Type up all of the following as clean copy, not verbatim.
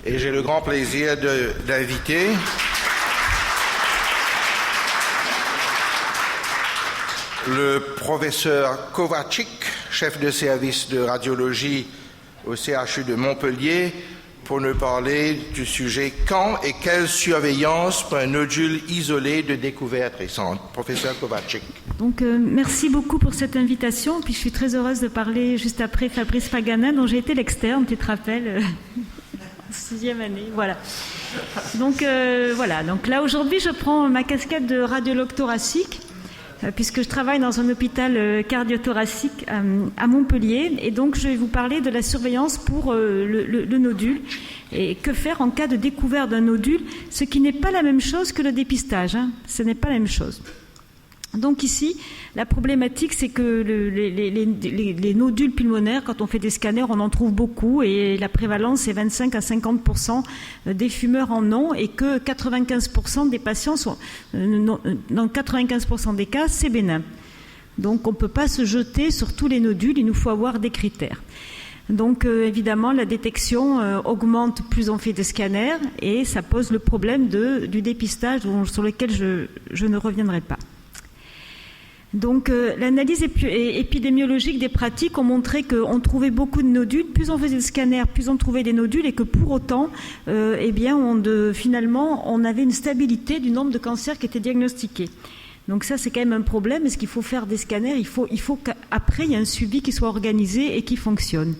Et j'ai le grand plaisir d'inviter le professeur Kovačič, chef de service de radiologie au CHU de Montpellier, pour nous parler du sujet « Quand et quelle surveillance pour un nodule isolé de découverte récente ?» Professeur Kovačič. Donc, merci beaucoup pour cette invitation. Puis je suis très heureuse de parler juste après Fabrice Paganin, dont j'ai été l'externe, tu te rappelles, en 6e année. Voilà. Donc, voilà. Donc là, aujourd'hui, je prends ma casquette de radiologue thoracique, puisque je travaille dans un hôpital cardiothoracique à Montpellier. Et donc, je vais vous parler de la surveillance pour le nodule. Et que faire en cas de découverte d'un nodule, ce qui n'est pas la même chose que le dépistage. Ce n'est pas la même chose. Donc ici, la problématique, c'est que les nodules pulmonaires, quand on fait des scanners, on en trouve beaucoup et la prévalence est 25 à 50% des fumeurs en ont et que 95% des patients sont, dans 95% des cas, c'est bénin. Donc on ne peut pas se jeter sur tous les nodules, il nous faut avoir des critères. Donc évidemment, la détection augmente plus on fait de scanners et ça pose le problème du dépistage sur lequel je ne reviendrai pas. Donc l'analyse épidémiologique des pratiques ont montré qu'on trouvait beaucoup de nodules. Plus on faisait de scanners, plus on trouvait des nodules et que pour autant, finalement, on avait une stabilité du nombre de cancers qui étaient diagnostiqués. Donc ça, c'est quand même un problème. Est-ce qu'il faut faire des scanners ? Il faut qu'après, il y ait un suivi qui soit organisé et qui fonctionne.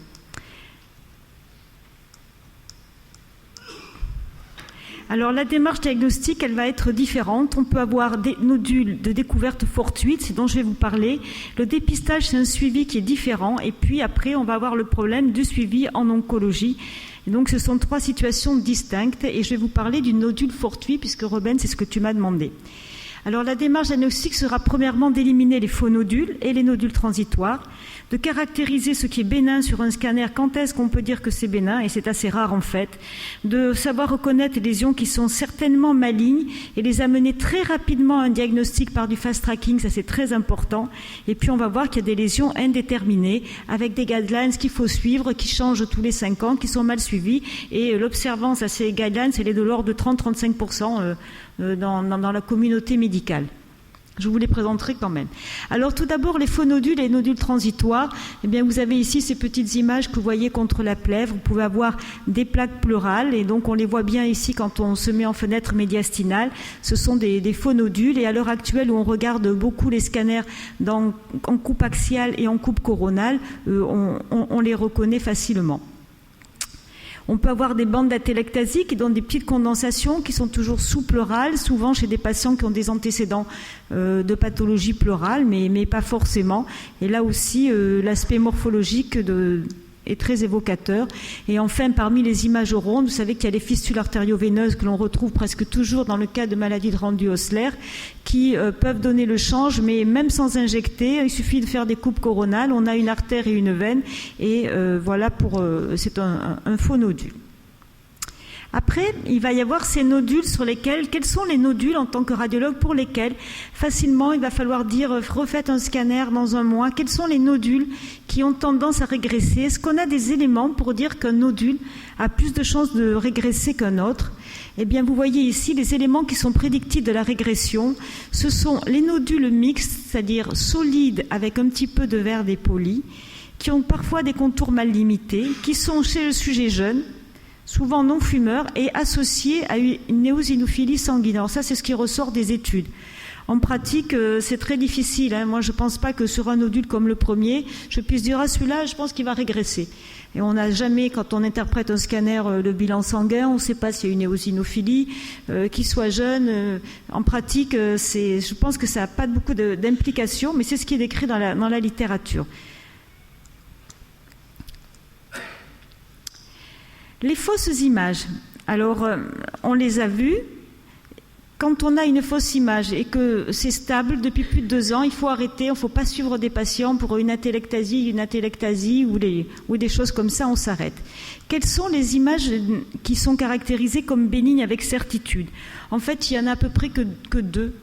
Alors la démarche diagnostique, elle va être différente. On peut avoir des nodules de découverte fortuite, c'est dont je vais vous parler. Le dépistage, c'est un suivi qui est différent. Et puis après, on va avoir le problème du suivi en oncologie. Et donc ce sont 3 situations distinctes. Et je vais vous parler du nodule fortuit, puisque Robin, c'est ce que tu m'as demandé. Alors la démarche diagnostique sera premièrement d'éliminer les faux nodules et les nodules transitoires, de caractériser ce qui est bénin sur un scanner, quand est-ce qu'on peut dire que c'est bénin, et c'est assez rare en fait, de savoir reconnaître les lésions qui sont certainement malignes et les amener très rapidement à un diagnostic par du fast-tracking, ça c'est très important, et puis on va voir qu'il y a des lésions indéterminées avec des guidelines qu'il faut suivre, qui changent tous les 5 ans, qui sont mal suivies, et l'observance à ces guidelines, elle est de l'ordre de 30-35% dans la communauté médicale. Je vous les présenterai quand même. Alors tout d'abord, les faux nodules et les nodules transitoires. Eh bien, vous avez ici ces petites images que vous voyez contre la plèvre. Vous pouvez avoir des plaques pleurales et donc on les voit bien ici quand on se met en fenêtre médiastinale. Ce sont des faux nodules et à l'heure actuelle où on regarde beaucoup les scanners en coupe axiale et en coupe coronale, on les reconnaît facilement. On peut avoir des bandes d'atélectasie qui donnent des petites condensations qui sont toujours sous-pleurales, souvent chez des patients qui ont des antécédents de pathologie pleurale, mais pas forcément. Et là aussi, l'aspect morphologique est très évocateur. Et enfin, parmi les images rondes, vous savez qu'il y a les fistules artério-veineuses que l'on retrouve presque toujours dans le cas de maladies de Randu-Osler, qui peuvent donner le change, mais même sans injecter, il suffit de faire des coupes coronales, on a une artère et une veine, et voilà, c'est un faux nodule. Après, il va y avoir ces nodules sur lesquels, quels sont les nodules en tant que radiologue pour lesquels facilement il va falloir dire refaites un scanner dans 1 mois, quels sont les nodules qui ont tendance à régresser, est-ce qu'on a des éléments pour dire qu'un nodule a plus de chances de régresser qu'un autre? Eh bien, vous voyez ici les éléments qui sont prédictifs de la régression, ce sont les nodules mixtes, c'est-à-dire solides avec un petit peu de verre dépoli, qui ont parfois des contours mal limités, qui sont chez le sujet jeune, souvent non fumeurs, et associés à une néosinophilie sanguine. Alors ça, c'est ce qui ressort des études. En pratique, c'est très difficile. Moi, je ne pense pas que sur un nodule comme le premier, je puisse dire « Ah, celui-là, je pense qu'il va régresser ». Et on n'a jamais, quand on interprète un scanner, le bilan sanguin, on ne sait pas s'il y a une néosinophilie, qu'il soit jeune. En pratique, je pense que ça n'a pas beaucoup d'implications, mais c'est ce qui est décrit dans la littérature. Les fausses images, alors on les a vues. Quand on a une fausse image et que c'est stable depuis plus de 2 ans, il faut arrêter, il ne faut pas suivre des patients pour une atélectasie ou des choses comme ça, on s'arrête. Quelles sont les images qui sont caractérisées comme bénignes avec certitude? En fait, il y en a à peu près que 2.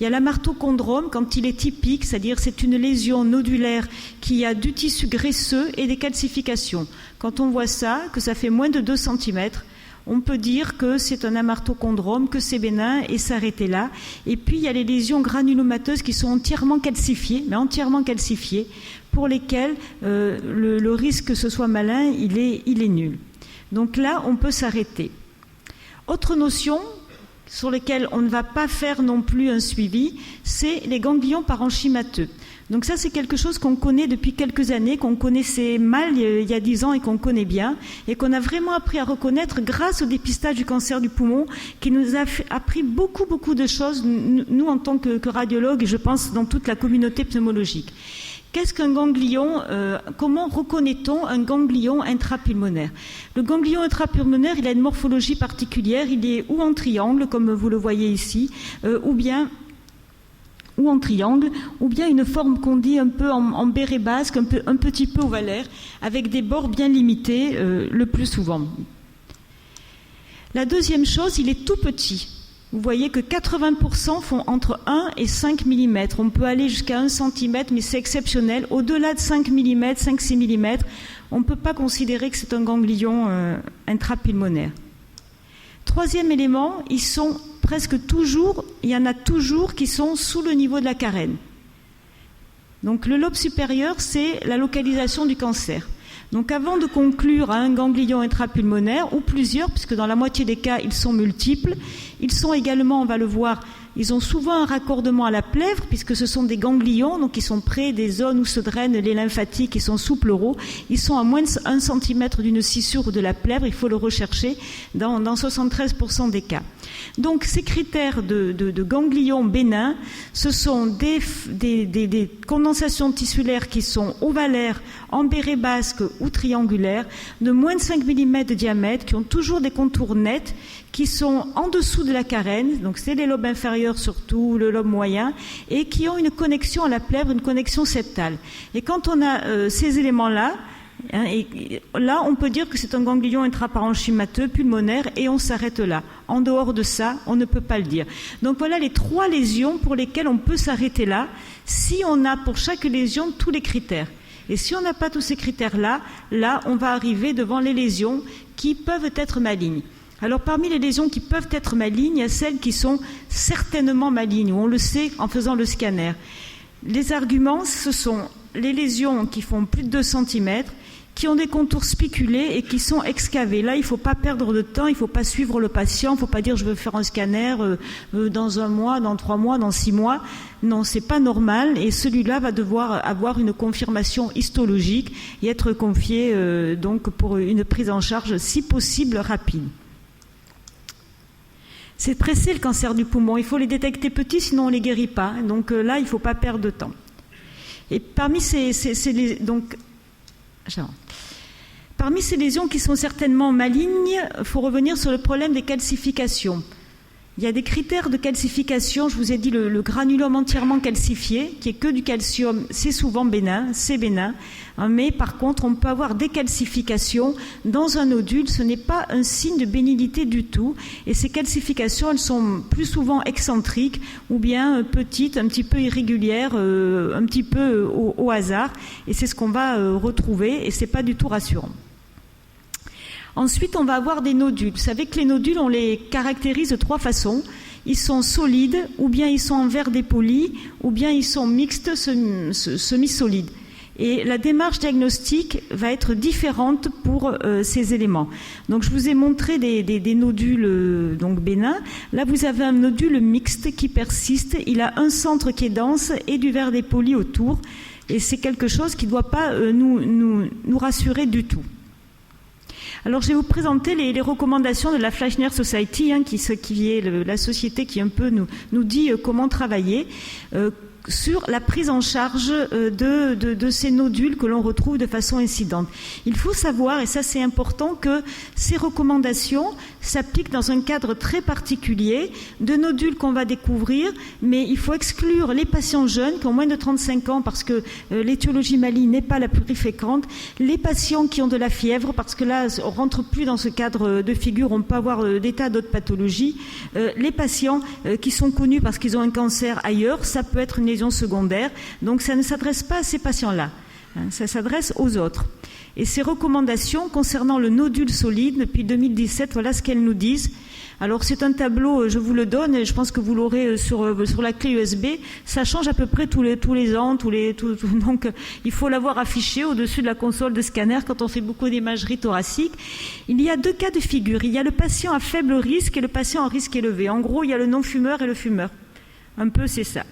Il y a l'amartochondrome quand il est typique, c'est-à-dire c'est une lésion nodulaire qui a du tissu graisseux et des calcifications. Quand on voit ça, que ça fait moins de 2 cm, on peut dire que c'est un hamartochondrome, que c'est bénin et s'arrêter là. Et puis il y a les lésions granulomateuses qui sont entièrement calcifiées, pour lesquelles le risque que ce soit malin, il est nul. Donc là, on peut s'arrêter. Autre notion sur lesquelles on ne va pas faire non plus un suivi, c'est les ganglions parenchymateux. Donc ça, c'est quelque chose qu'on connaît depuis quelques années, qu'on connaissait mal il y a 10 ans et qu'on connaît bien, et qu'on a vraiment appris à reconnaître grâce au dépistage du cancer du poumon, qui nous a appris beaucoup de choses, nous en tant que radiologues, et je pense dans toute la communauté pneumologique. Qu'est-ce qu'un ganglion comment reconnaît-on un ganglion intrapulmonaire? Le ganglion intrapulmonaire, il a une morphologie particulière, il est ou en triangle, comme vous le voyez ici, ou en triangle, ou bien une forme qu'on dit un peu en béret basque, un petit peu ovalaire, avec des bords bien limités le plus souvent. La deuxième chose, il est tout petit. Vous voyez que 80% font entre 1 et 5 mm. On peut aller jusqu'à 1 cm, mais c'est exceptionnel. Au-delà de 5 mm, 5-6 mm, on ne peut pas considérer que c'est un ganglion intrapulmonaire. Troisième élément, il y en a toujours qui sont sous le niveau de la carène. Donc le lobe supérieur, c'est la localisation du cancer. Donc avant de conclure à un ganglion intrapulmonaire, ou plusieurs, puisque dans la moitié des cas, ils sont multiples, ils sont également, on va le voir, ils ont souvent un raccordement à la plèvre, puisque ce sont des ganglions, donc ils sont près des zones où se drainent les lymphatiques, ils sont sous-pleuraux, ils sont à moins de 1 cm d'une scissure de la plèvre, il faut le rechercher dans 73% des cas. Donc ces critères de ganglions bénins, ce sont des condensations tissulaires qui sont ovalaires, en béret basque ou triangulaires, de moins de 5 mm de diamètre, qui ont toujours des contours nets, qui sont en dessous de la carène, donc c'est les lobes inférieurs surtout, le lobe moyen, et qui ont une connexion à la plèvre, une connexion septale. Et quand on a ces éléments-là, et là, on peut dire que c'est un ganglion intraparenchymateux pulmonaire et on s'arrête là. En dehors de ça, on ne peut pas le dire. Donc voilà les 3 lésions pour lesquelles on peut s'arrêter là, si on a pour chaque lésion tous les critères. Et si on n'a pas tous ces critères-là, là, on va arriver devant les lésions qui peuvent être malignes. Alors parmi les lésions qui peuvent être malignes, il y a celles qui sont certainement malignes, où on le sait en faisant le scanner. Les arguments, ce sont les lésions qui font plus de 2 cm, qui ont des contours spiculés et qui sont excavés. Là, il ne faut pas perdre de temps, il ne faut pas suivre le patient, il ne faut pas dire je veux faire un scanner dans 1 mois, dans 3 mois, dans 6 mois. Non, ce n'est pas normal et celui-là va devoir avoir une confirmation histologique et être confié donc pour une prise en charge, si possible, rapide. C'est pressé le cancer du poumon, il faut les détecter petits, sinon on ne les guérit pas. Donc là, il ne faut pas perdre de temps. Et parmi ces lésions qui sont certainement malignes, il faut revenir sur le problème des calcifications. Il y a des critères de calcification, je vous ai dit le granulome entièrement calcifié, qui est que du calcium, c'est souvent bénin, c'est bénin, mais par contre on peut avoir des calcifications dans un nodule, ce n'est pas un signe de bénignité du tout, et ces calcifications elles sont plus souvent excentriques ou bien petites, un petit peu irrégulières, un petit peu au hasard, et c'est ce qu'on va retrouver, et c'est pas du tout rassurant. Ensuite, on va avoir des nodules. Vous savez que les nodules, on les caractérise de 3 façons. Ils sont solides, ou bien ils sont en verre dépoli, ou bien ils sont mixtes, semi-solides. Et la démarche diagnostique va être différente pour ces éléments. Donc, je vous ai montré des nodules donc bénins. Là, vous avez un nodule mixte qui persiste. Il a un centre qui est dense et du verre dépoli autour. Et c'est quelque chose qui ne doit pas nous rassurer du tout. Alors, je vais vous présenter les recommandations de la Fleischner Society, qui est la société qui un peu nous dit comment travailler sur la prise en charge de ces nodules que l'on retrouve de façon incidente. Il faut savoir, et ça c'est important, que ces recommandations s'appliquent dans un cadre très particulier de nodules qu'on va découvrir, mais il faut exclure les patients jeunes qui ont moins de 35 ans parce que l'étiologie maligne n'est pas la plus fréquente, les patients qui ont de la fièvre parce que là on ne rentre plus dans ce cadre de figure, on peut avoir des tas d'autres pathologies, les patients qui sont connus parce qu'ils ont un cancer ailleurs, ça peut être une lésion secondaire, donc ça ne s'adresse pas à ces patients-là, ça s'adresse aux autres. Et ces recommandations concernant le nodule solide, depuis 2017, voilà ce qu'elles nous disent. Alors c'est un tableau, je vous le donne, et je pense que vous l'aurez sur la clé USB. Ça change à peu près tous les ans, donc il faut l'avoir affiché au-dessus de la console de scanner quand on fait beaucoup d'imagerie thoracique. Il y a 2 cas de figure. Il y a le patient à faible risque et le patient à risque élevé. En gros, il y a le non-fumeur et le fumeur. Un peu, c'est ça.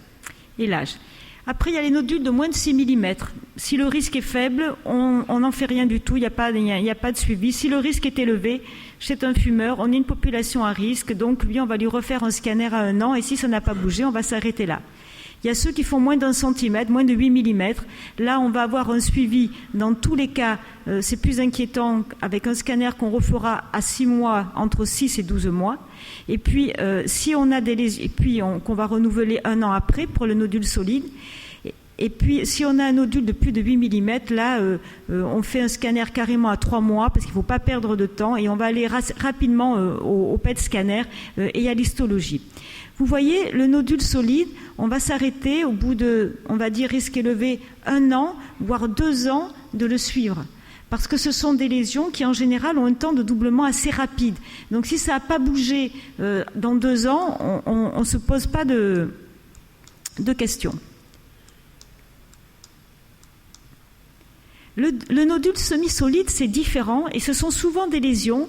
Et l'âge. Après, il y a les nodules de moins de 6 mm. Si le risque est faible, on n'en fait rien du tout, il n'y a pas de suivi. Si le risque est élevé, c'est un fumeur, on est une population à risque, donc lui, on va lui refaire un scanner à 1 an, et si ça n'a pas bougé, on va s'arrêter là. Il y a ceux qui font moins d'1 cm, moins de 8 mm. Là, on va avoir un suivi. Dans tous les cas, c'est plus inquiétant avec un scanner qu'on refera à 6 mois, entre 6 et 12 mois. Et puis, si on a des lésions, et puis qu'on va renouveler 1 an après pour le nodule solide. Et puis, si on a un nodule de plus de 8 mm, là, on fait un scanner carrément à 3 mois parce qu'il ne faut pas perdre de temps et on va aller rapidement au PET scanner et à l'histologie. Vous voyez, le nodule solide, on va s'arrêter au bout de, on va dire, risque élevé, 1 an, voire 2 ans de le suivre. Parce que ce sont des lésions qui, en général, ont un temps de doublement assez rapide. Donc, si ça n'a pas bougé dans 2 ans, on ne se pose pas de questions. Le nodule semi-solide, c'est différent et ce sont souvent des lésions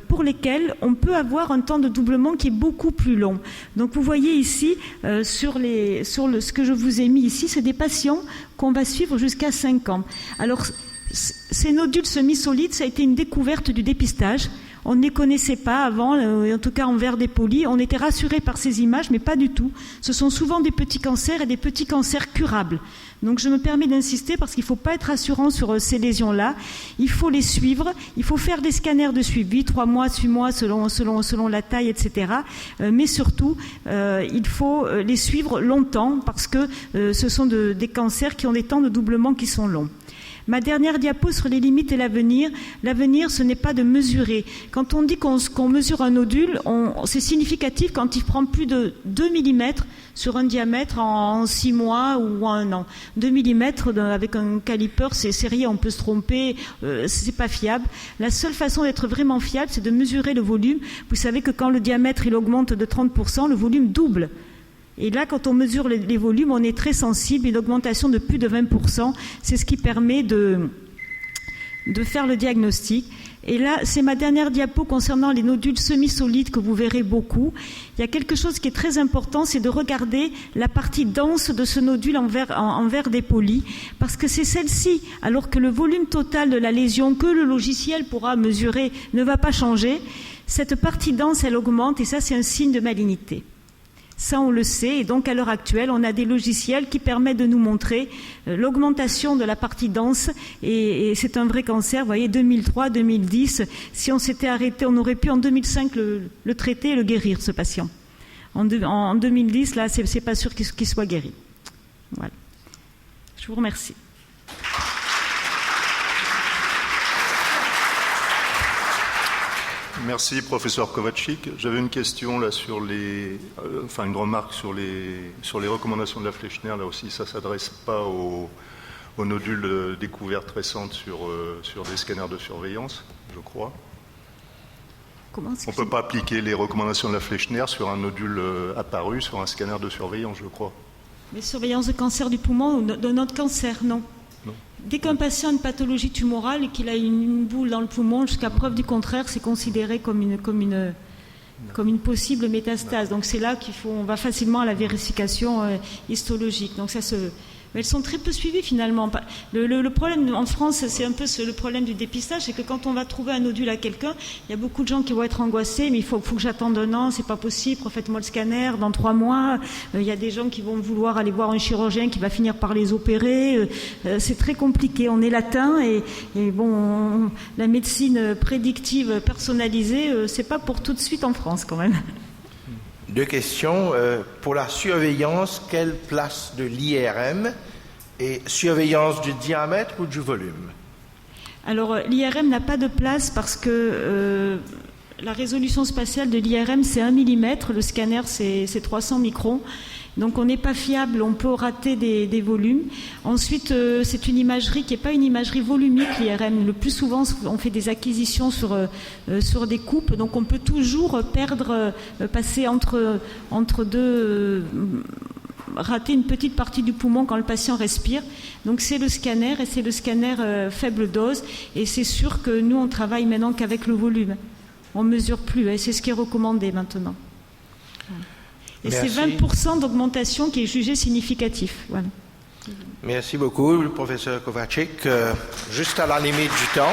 pour lesquelles on peut avoir un temps de doublement qui est beaucoup plus long. Donc vous voyez ici, ce que je vous ai mis ici, c'est des patients qu'on va suivre jusqu'à 5 ans. Alors, ces nodules semi-solides, ça a été une découverte du dépistage. On ne les connaissait pas avant, en tout cas en verre dépoli. On était rassurés par ces images, mais pas du tout. Ce sont souvent des petits cancers et des petits cancers curables. Donc je me permets d'insister parce qu'il ne faut pas être rassurant sur ces lésions-là. Il faut les suivre, il faut faire des scanners de suivi, 3 mois, 6 mois, selon la taille, etc. Mais surtout, il faut les suivre longtemps parce que ce sont des cancers qui ont des temps de doublement qui sont longs. Ma dernière diapo sur les limites et l'avenir. L'avenir, ce n'est pas de mesurer. Quand on dit qu'on mesure un nodule, c'est significatif quand il prend plus de 2 mm sur un diamètre en 6 mois ou en 1 an. 2 mm avec un caliper, c'est rien, on peut se tromper, c'est pas fiable. La seule façon d'être vraiment fiable, c'est de mesurer le volume. Vous savez que quand le diamètre il augmente de 30%, le volume double. Et là, quand on mesure les volumes, on est très sensible. Une augmentation de plus de 20%, c'est ce qui permet de faire le diagnostic. Et là, c'est ma dernière diapo concernant les nodules semi-solides que vous verrez beaucoup. Il y a quelque chose qui est très important, c'est de regarder la partie dense de ce nodule en verre dépoli, parce que c'est celle-ci, alors que le volume total de la lésion que le logiciel pourra mesurer ne va pas changer. Cette partie dense, elle augmente, et ça, c'est un signe de malignité. Ça, on le sait, et donc à l'heure actuelle, on a des logiciels qui permettent de nous montrer l'augmentation de la partie dense, et c'est un vrai cancer. Vous voyez, 2003, 2010, si on s'était arrêté, on aurait pu en 2005 le traiter et le guérir, ce patient. En 2010, là, c'est pas sûr qu'il soit guéri. Voilà. Je vous remercie. Merci, professeur Kovačič. J'avais une question là une remarque sur les recommandations de la Fleischner. Là aussi, ça ne s'adresse pas aux nodules découvertes récentes sur des scanners de surveillance, je crois. On ne peut pas appliquer les recommandations de la Fleischner sur un nodule apparu sur un scanner de surveillance, je crois. Mais surveillance de cancer du poumon ou de notre cancer, non. Non. Dès qu'un patient a une pathologie tumorale et qu'il a une boule dans le poumon, jusqu'à preuve du contraire, c'est considéré comme une possible métastase. Donc c'est là on va facilement à la vérification histologique. Donc mais elles sont très peu suivies finalement. Le problème en France, c'est un peu le problème du dépistage, c'est que quand on va trouver un nodule à quelqu'un, il y a beaucoup de gens qui vont être angoissés, mais il faut que j'attende 1 an, c'est pas possible, refaites-moi le scanner dans 3 mois. Il y a des gens qui vont vouloir aller voir un chirurgien qui va finir par les opérer. C'est très compliqué. On est latin et bon, la médecine prédictive personnalisée, c'est pas pour tout de suite en France quand même. 2 questions. Pour la surveillance, quelle place de l'IRM et surveillance du diamètre ou du volume? Alors, l'IRM n'a pas de place parce que La résolution spatiale de l'IRM, c'est 1 mm, le scanner, c'est 300 microns. Donc on n'est pas fiable, on peut rater des volumes. Ensuite, c'est une imagerie qui n'est pas une imagerie volumique, l'IRM. Le plus souvent, on fait des acquisitions sur des coupes, donc on peut toujours perdre, passer entre deux... rater une petite partie du poumon quand le patient respire. Donc c'est le scanner, et c'est le scanner faible dose. Et c'est sûr que nous, on travaille maintenant qu'avec le volume. On ne mesure plus, et c'est ce qui est recommandé maintenant. Et Merci. c'est 20% d'augmentation qui est jugé significatif. Voilà. Merci beaucoup, le professeur Kovačič. Juste à la limite du temps.